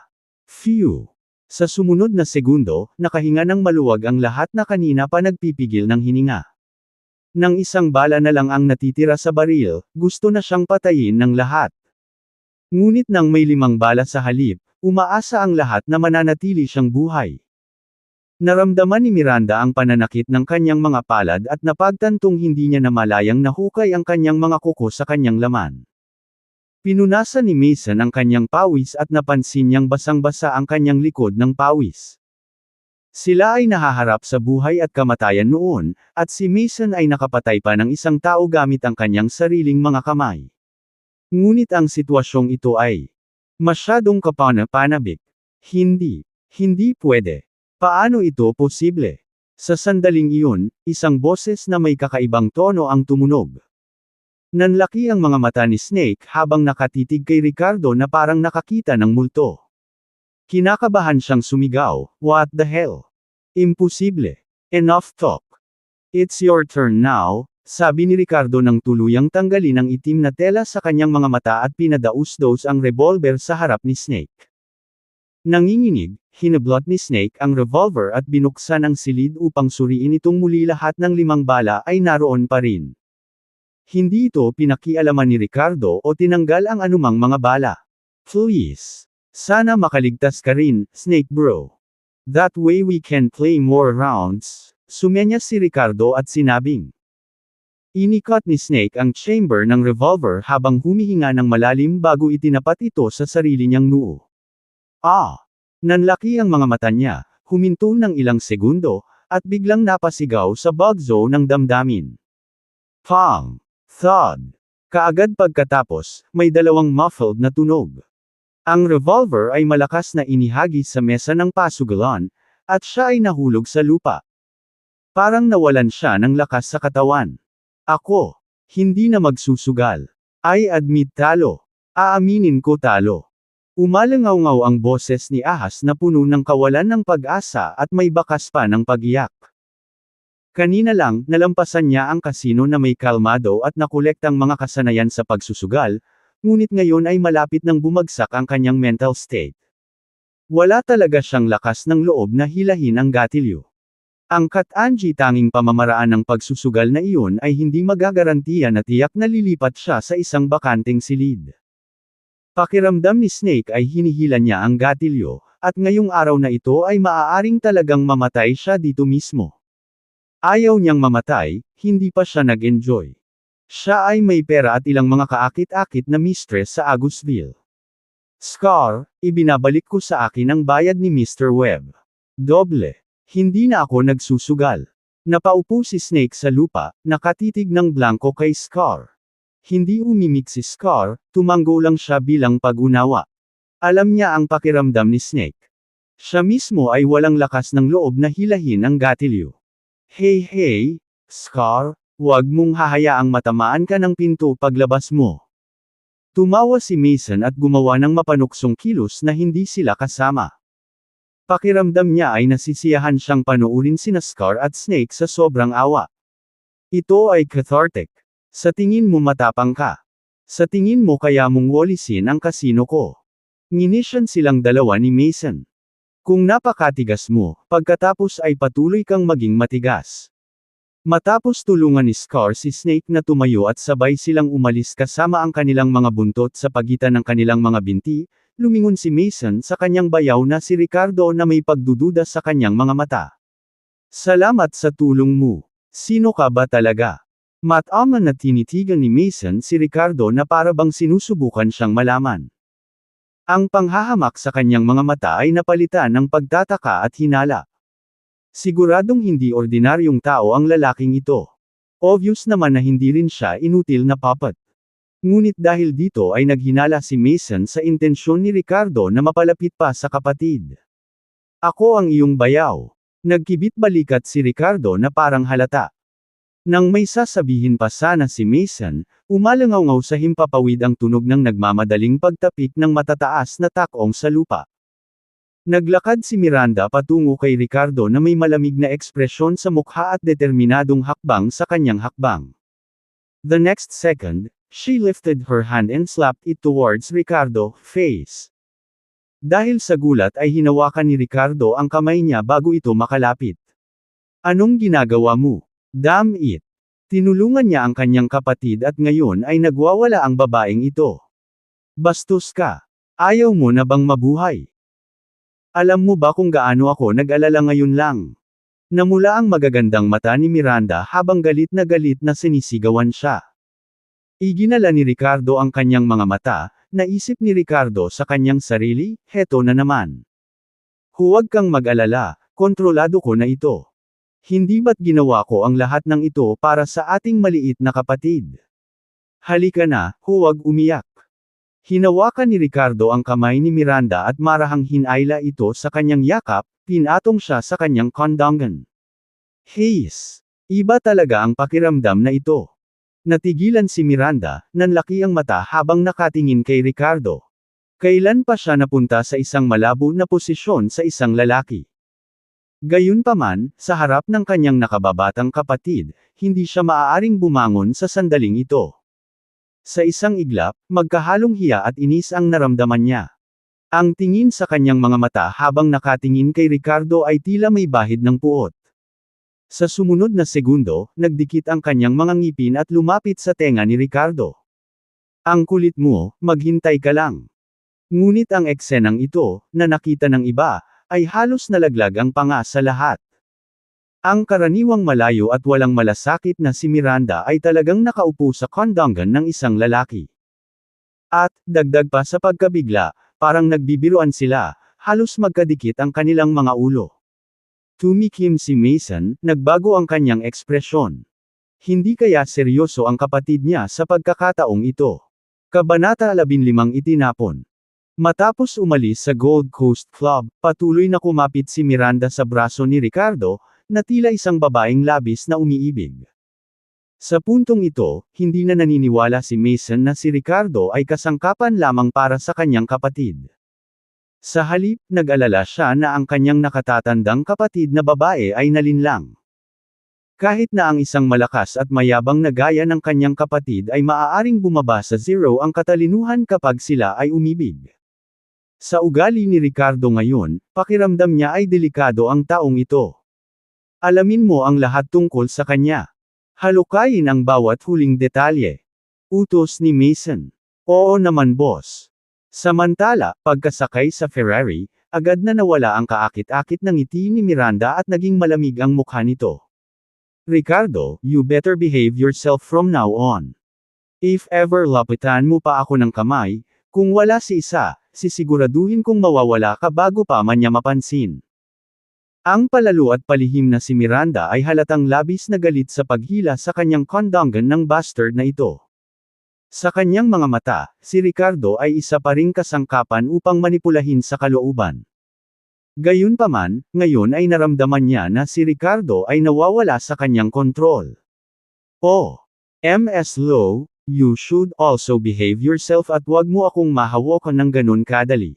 Phew! Sa sumunod na segundo, nakahinga ng maluwag ang lahat na kanina pa nagpipigil ng hininga. Nang isang bala na lang ang natitira sa baril, gusto na siyang patayin ng lahat. Ngunit nang may 5 bala sa halip, umaasa ang lahat na mananatili siyang buhay. Naramdaman ni Miranda ang pananakit ng kanyang mga palad at napagtantong hindi niya namalayang nahukay ang kanyang mga kuko sa kanyang laman. Pinunasan ni Mason ang kanyang pawis at napansin niyang basang-basa ang kanyang likod ng pawis. Sila ay nahaharap sa buhay at kamatayan noon, at si Mason ay nakapatay pa ng isang tao gamit ang kanyang sariling mga kamay. Ngunit ang sitwasyong ito ay masyadong kapana-panabik. Hindi pwede. Paano ito posible? Sa sandaling iyon, isang boses na may kakaibang tono ang tumunog. Nanlaki ang mga mata ni Snake habang nakatitig kay Ricardo na parang nakakita ng multo. Kinakabahan siyang sumigaw, "What the hell? Imposible. Enough talk. It's your turn now," sabi ni Ricardo nang tuluyang tanggalin ang itim na tela sa kanyang mga mata at pinadaus-dos ang revolver sa harap ni Snake. Nanginginig, hinablot ni Snake ang revolver at binuksan ang silid upang suriin itong muli. Lahat ng 5 bala ay naroon pa rin. Hindi ito pinakialaman ni Ricardo o tinanggal ang anumang mga bala. "Please. Sana makaligtas ka rin, Snake bro. That way we can play more rounds," sumenyas si Ricardo at sinabing. Inikot ni Snake ang chamber ng revolver habang humihinga ng malalim bago itinapat ito sa sarili niyang noo. Nanlaki ang mga mata niya, huminto ng ilang segundo, at biglang napasigaw sa bug zone ng damdamin. Pang! Thud! Kaagad pagkatapos, may 2 muffled na tunog. Ang revolver ay malakas na inihagis sa mesa ng pasugalan, at siya ay nahulog sa lupa. Parang nawalan siya ng lakas sa katawan. "Ako, hindi na magsusugal. I admit talo. Aaminin ko talo." Umalangaw-ngaw ang boses ni Ahas na puno ng kawalan ng pag-asa at may bakas pa ng pag-iyak. Kanina lang, nalampasan niya ang kasino na may kalmado at nakolektang mga kasanayan sa pagsusugal, ngunit ngayon ay malapit nang bumagsak ang kanyang mental state. Wala talaga siyang lakas ng loob na hilahin ang gatilyo. Ang Kat-Anji tanging pamamaraan ng pagsusugal na iyon ay hindi magagarantiya na tiyak na lilipat siya sa isang bakanteng silid. Pakiramdam ni Snake ay hinihila niya ang gatilyo, at ngayong araw na ito ay maaaring talagang mamatay siya dito mismo. Ayaw niyang mamatay, hindi pa siya nag-enjoy. Siya ay may pera at ilang mga kaakit-akit na mistress sa Agusville. "Scar, ibinabalik ko sa akin ang bayad ni Mr. Webb. Doble. Hindi na ako nagsusugal." Napaupo si Snake sa lupa, nakatitig ng blanko kay Scar. Hindi umimik si Scar, tumanggo lang siya bilang pag-unawa. Alam niya ang pakiramdam ni Snake. Siya mismo ay walang lakas ng loob na hilahin ang gatilyo. Hey, Scar, huwag mong hahayaang matamaan ka ng pinto paglabas mo." Tumawa si Mason at gumawa ng mapanuksong kilos na hindi sila kasama. Pakiramdam niya ay nasisiyahan siyang panoorin sina Scar at Snake sa sobrang awa. Ito ay cathartic. Sa tingin mo matapang ka. Sa tingin mo kaya mong walisin ang kasino ko. Nginisyan silang dalawa ni Mason. Kung napakatigas mo, pagkatapos ay patuloy kang maging matigas. Matapos tulungan ni Scar si Snake na tumayo at sabay silang umalis kasama ang kanilang mga buntot sa pagitan ng kanilang mga binti, lumingon si Mason sa kanyang bayaw na si Ricardo na may pagdududa sa kanyang mga mata. "Salamat sa tulong mo. Sino ka ba talaga?" Mataman na tinitigan ni Mason si Ricardo na para bang sinusubukan siyang malaman. Ang panghahamak sa kanyang mga mata ay napalitan ng pagtataka at hinala. Siguradong hindi ordinaryong tao ang lalaking ito. Obvious naman na hindi rin siya inutil na puppet. Ngunit dahil dito ay naghinala si Mason sa intensyon ni Ricardo na mapalapit pa sa kapatid. "Ako ang iyong bayaw." Nagkibit balikat si Ricardo na parang halata. Nang may sasabihin pa sana si Mason, umalangaw-ngaw sa himpapawid ang tunog ng nagmamadaling pagtapik ng matataas na takong sa lupa. Naglakad si Miranda patungo kay Ricardo na may malamig na ekspresyon sa mukha at determinadong hakbang sa kanyang hakbang. The next second, she lifted her hand and slapped it towards Ricardo's face. Dahil sa gulat ay hinawakan ni Ricardo ang kamay niya bago ito makalapit. Anong ginagawa mo? Damn it! Tinulungan niya ang kanyang kapatid at ngayon ay nagwawala ang babaeng ito. Bastos ka! Ayaw mo na bang mabuhay? Alam mo ba kung gaano ako nag-alala ngayon lang? Namula ang magagandang mata ni Miranda habang galit na sinisigawan siya. Iginala ni Ricardo ang kanyang mga mata, naisip ni Ricardo sa kanyang sarili, heto na naman. Huwag kang mag-alala, kontrolado ko na ito. Hindi ba't ginawa ko ang lahat ng ito para sa ating maliit na kapatid? Halika na, huwag umiyak. Hinawakan ni Ricardo ang kamay ni Miranda at marahang hinayla ito sa kanyang yakap, pinatong siya sa kanyang kondongan. Hayes! Iba talaga ang pakiramdam na ito. Natigilan si Miranda, nanlaki ang mata habang nakatingin kay Ricardo. Kailan pa siya napunta sa isang malabo na posisyon sa isang lalaki? Gayunpaman, sa harap ng kanyang nakababatang kapatid, hindi siya maaaring bumangon sa sandaling ito. Sa isang iglap, magkahalong hiya at inis ang naramdaman niya. Ang tingin sa kanyang mga mata habang nakatingin kay Ricardo ay tila may bahid ng puot. Sa sumunod na segundo, nagdikit ang kanyang mga ngipin at lumapit sa tenga ni Ricardo. Ang kulit mo, maghintay ka lang. Ngunit ang eksenang ito, na nakita ng iba, ay halos nalaglag ang panga sa lahat. Ang karaniwang malayo at walang malasakit na si Miranda ay talagang nakaupo sa kondongan ng isang lalaki. At, dagdag pa sa pagkabigla, parang nagbibiruan sila, halos magkadikit ang kanilang mga ulo. Tumikim si Mason, nagbago ang kanyang ekspresyon. Hindi kaya seryoso ang kapatid niya sa pagkakataong ito. Kabanata 15 itinapon. Matapos umalis sa Gold Coast Club, patuloy na kumapit si Miranda sa braso ni Ricardo, na tila isang babaeng labis na umiibig. Sa puntong ito, hindi na naniniwala si Mason na si Ricardo ay kasangkapan lamang para sa kanyang kapatid. Sa halip, nag-alala siya na ang kanyang nakatatandang kapatid na babae ay nalinlang. Kahit na ang isang malakas at mayabang na gaya ng kanyang kapatid ay maaaring bumaba sa zero ang katalinuhan kapag sila ay umibig. Sa ugali ni Ricardo ngayon, pakiramdam niya ay delikado ang taong ito. Alamin mo ang lahat tungkol sa kanya. Halukayin ang bawat huling detalye. Utos ni Mason. Oo naman boss. Samantala, pagkasakay sa Ferrari, agad na nawala ang kaakit-akit ng ngiti ni Miranda at naging malamig ang mukha nito. Ricardo, you better behave yourself from now on. If ever lapitan mo pa ako ng kamay, kung wala si isa, sisiguraduhin kong mawawala ka bago pa man niya mapansin. Ang palalo at palihim na si Miranda ay halatang labis na galit sa paghila sa kanyang kondongan ng bastard na ito. Sa kanyang mga mata, si Ricardo ay isa pa ring kasangkapan upang manipulahin sa kalooban. Gayunpaman, ngayon ay naramdaman niya na si Ricardo ay nawawala sa kanyang kontrol. Oh, Ms. Lowe, you should also behave yourself at wag mo akong mahawakan ng ganun kadali.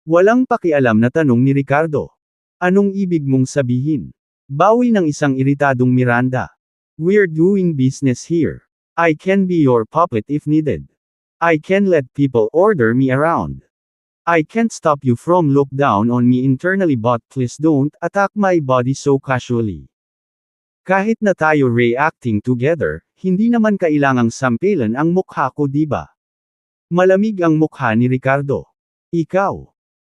Walang pakialam na tanong ni Ricardo. Anong ibig mong sabihin? Bawi ng isang iritadong Miranda. We're doing business here. I can be your puppet if needed. I can let people order me around. I can't stop you from look down on me internally but please don't attack my body so casually. Kahit na tayo reacting together, hindi naman kailangang sampilan ang mukha ko diba? Malamig ang mukha ni Ricardo. Ikaw.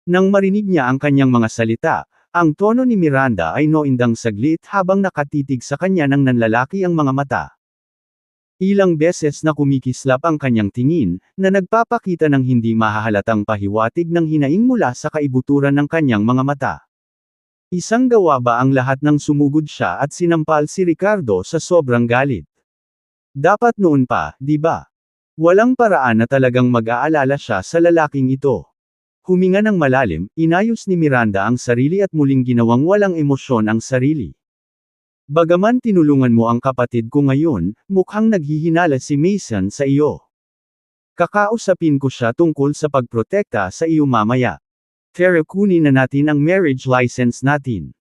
Nang marinig niya ang kanyang mga salita, ang tono ni Miranda ay noindang saglit habang nakatitig sa kanya ng nanlalaki ang mga mata. Ilang beses na kumikislap ang kanyang tingin, na nagpapakita ng hindi mahahalatang pahiwatig ng hinaing mula sa kaibuturan ng kanyang mga mata. Isang gawa ba ang lahat ng sumugod siya at sinampal si Ricardo sa sobrang galit? Dapat noon pa, di ba? Walang paraan na talagang mag-aalala siya sa lalaking ito. Huminga ng malalim, inayos ni Miranda ang sarili at muling ginawang walang emosyon ang sarili. Bagaman tinulungan mo ang kapatid ko ngayon, mukhang naghihinala si Mason sa iyo. Kakausapin ko siya tungkol sa pagprotekta sa iyo mamaya. Pero kunin na natin ang marriage license natin.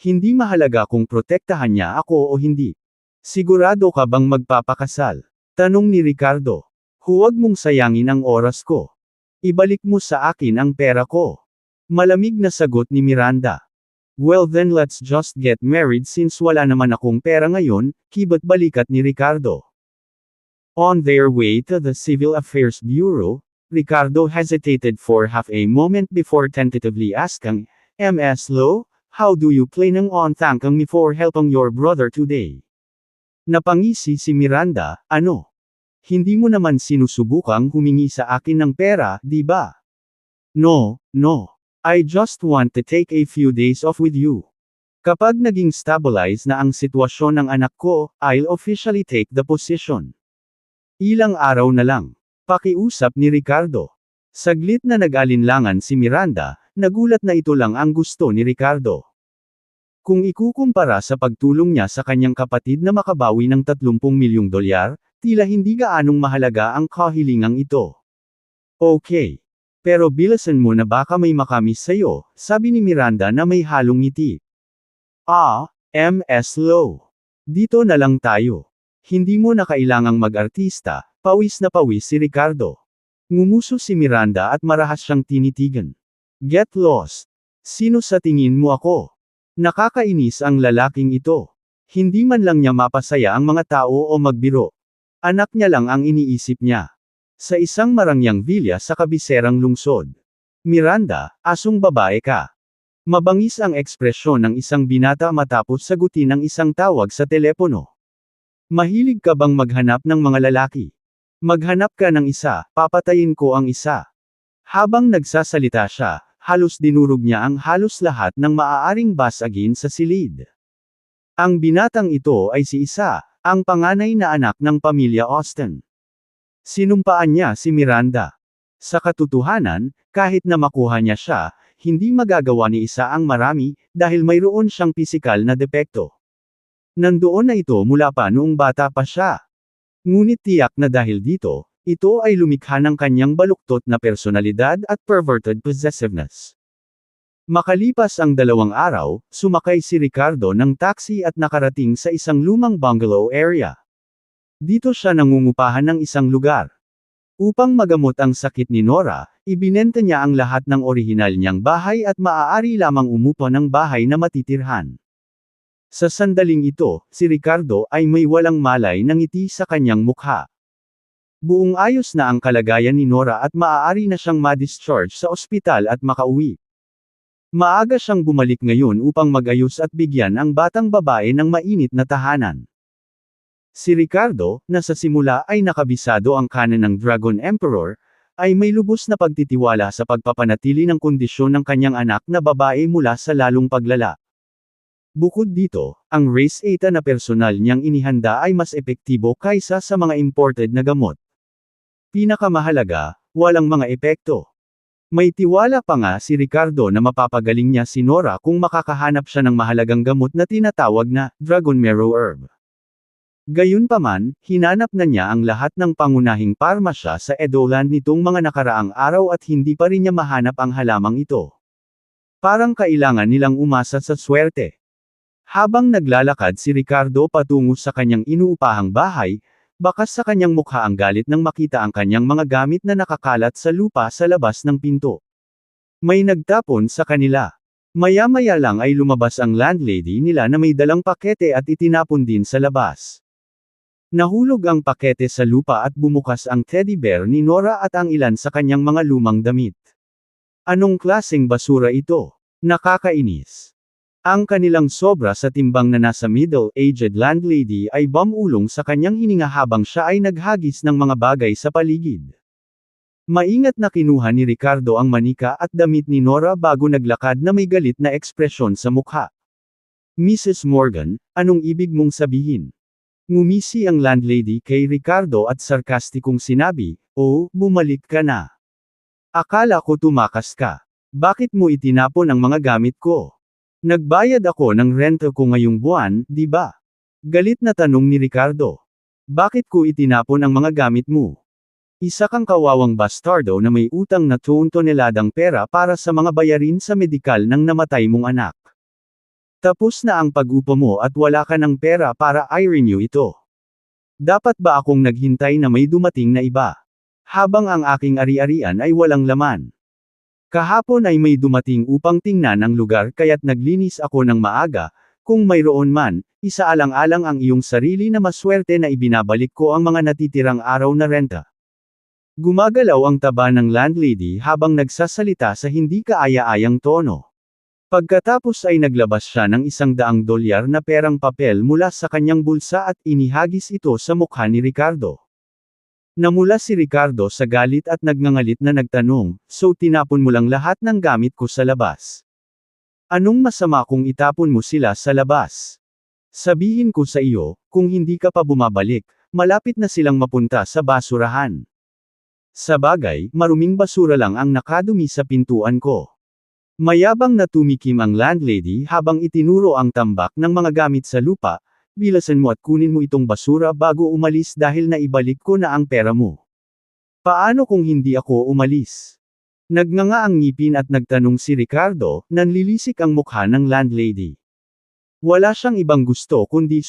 Hindi mahalaga kung protektahan niya ako o hindi. Sigurado ka bang magpapakasal? Tanong ni Ricardo. Huwag mong sayangin ang oras ko. Ibalik mo sa akin ang pera ko. Malamig na sagot ni Miranda. Well then let's just get married since wala naman akong pera ngayon, kibat balikat ni Ricardo. On their way to the Civil Affairs Bureau, Ricardo hesitated for half a moment before tentatively asking, Ms. Lo, how do you plan on thanking me for helping your brother today? Napangisi si Miranda, ano? Hindi mo naman sinusubukang humingi sa akin ng pera, di ba? No, no. I just want to take a few days off with you. Kapag naging stabilize na ang sitwasyon ng anak ko, I'll officially take the position. Ilang araw na lang. Pakiusap ni Ricardo. Saglit na nag-alinlangan si Miranda, nagulat na ito lang ang gusto ni Ricardo. Kung ikukumpara sa pagtulong niya sa kanyang kapatid na makabawi ng 30 milyong dolyar, tila hindi gaanong mahalaga ang kahilingang ito. Okay. Pero bilasan mo na baka may makamis sa'yo, sabi ni Miranda na may halong ngiti. Ms. Lo. Dito na lang tayo. Hindi mo na kailangang mag-artista, pawis na pawis si Ricardo. Ngumuso si Miranda at marahas siyang tinitigan. Get lost. Sino sa tingin mo ako? Nakakainis ang lalaking ito. Hindi man lang niya mapasaya ang mga tao o magbiro. Anak niya lang ang iniisip niya. Sa isang marangyang villa sa kabiserang lungsod. Miranda, asong babae ka. Mabangis ang ekspresyon ng isang binata matapos sagutin ang isang tawag sa telepono. Mahilig ka bang maghanap ng mga lalaki? Maghanap ka ng isa, papatayin ko ang isa. Habang nagsasalita siya, halos dinurog niya ang halos lahat ng maaaring basagin sa silid. Ang binatang ito ay si Isa, ang panganay na anak ng pamilya Austin. Sinumpaan niya si Miranda. Sa katotohanan, kahit na makuha niya siya, hindi magagawa ni Isa ang marami, dahil mayroon siyang pisikal na depekto. Nandoon na ito mula pa noong bata pa siya. Ngunit tiyak na dahil dito, ito ay lumikha ng kanyang baluktot na personalidad at perverted possessiveness. Makalipas ang 2 araw, sumakay si Ricardo ng taxi at nakarating sa isang lumang bungalow area. Dito siya nangungupahan ng isang lugar. Upang magamot ang sakit ni Nora, ibinenta niya ang lahat ng orihinal niyang bahay at maaari lamang umupa ng bahay na matitirhan. Sa sandaling ito, si Ricardo ay may walang malay na ngiti sa kanyang mukha. Buong ayos na ang kalagayan ni Nora at maaari na siyang ma-discharge sa ospital at makauwi. Maaga siyang bumalik ngayon upang mag-ayos at bigyan ang batang babae ng mainit na tahanan. Si Ricardo, na sa simula ay nakabisado ang kanan ng Dragon Emperor, ay may lubos na pagtitiwala sa pagpapanatili ng kondisyon ng kanyang anak na babae mula sa lalong paglala. Bukod dito, ang Race 8 na personal niyang inihanda ay mas epektibo kaysa sa mga imported na gamot. Pinakamahalaga, walang mga epekto. May tiwala pa nga si Ricardo na mapapagaling niya si Nora kung makakahanap siya ng mahalagang gamot na tinatawag na Dragon Marrow Herb. Gayunpaman, hinanap na niya ang lahat ng pangunahing parmasya sa Edoland nitong mga nakaraang araw at hindi pa rin niya mahanap ang halamang ito. Parang kailangan nilang umasa sa swerte. Habang naglalakad si Ricardo patungo sa kanyang inuupahang bahay, bakas sa kanyang mukha ang galit nang makita ang kanyang mga gamit na nakakalat sa lupa sa labas ng pinto. May nagtapon sa kanila. Maya-maya lang ay lumabas ang landlady nila na may dalang pakete at itinapon din sa labas. Nahulog ang pakete sa lupa at bumukas ang teddy bear ni Nora at ang ilan sa kanyang mga lumang damit. Anong klaseng basura ito? Nakakainis. Ang kanilang sobra sa timbang na nasa middle-aged landlady ay bumulong sa kanyang hininga habang siya ay naghagis ng mga bagay sa paligid. Maingat na kinuha ni Ricardo ang manika at damit ni Nora bago naglakad na may galit na ekspresyon sa mukha. Mrs. Morgan, anong ibig mong sabihin? Ngumisi ang landlady kay Ricardo at sarkastikong sinabi, "Oh, bumalik ka na. Akala ko tumakas ka. Bakit mo itinapon ang mga gamit ko? Nagbayad ako ng renta ko ngayong buwan, di ba?" Galit na tanong ni Ricardo. "Bakit ko itinapon ang mga gamit mo? Isa kang kawawang bastardo na may utang na 2 toneladang pera para sa mga bayarin sa medikal ng namatay mong anak. Tapos na ang pag-upa mo at wala ka ng pera para i-renew ito. Dapat ba akong naghintay na may dumating na iba? Habang ang aking ari-arian ay walang laman. Kahapon ay may dumating upang tingnan ang lugar kaya't naglinis ako ng maaga, kung mayroon man, isaalang-alang ang iyong sarili na maswerte na ibinabalik ko ang mga natitirang araw na renta. Gumagalaw ang taba ng landlady habang nagsasalita sa hindi kaaya-ayang tono. Pagkatapos ay naglabas siya ng $100 na perang papel mula sa kanyang bulsa at inihagis ito sa mukha ni Ricardo. Namula si Ricardo sa galit at nagngangalit na nagtanong, "So tinapon mo lang lahat ng gamit ko sa labas? Anong masama kung itapon mo sila sa labas? Sabihin ko sa iyo, kung hindi ka pa bumabalik, malapit na silang mapunta sa basurahan. Sa bagay, maruming basura lang ang nakadumi sa pintuan ko." Mayabang na tumikim ang landlady habang itinuro ang tambak ng mga gamit sa lupa, "Bilasan mo at kunin mo itong basura bago umalis dahil naibalik ko na ang pera mo." "Paano kung hindi ako umalis?" Nagnganga ang ngipin at nagtanong si Ricardo, nanlilisik ang mukha ng landlady. Wala siyang ibang gusto kundi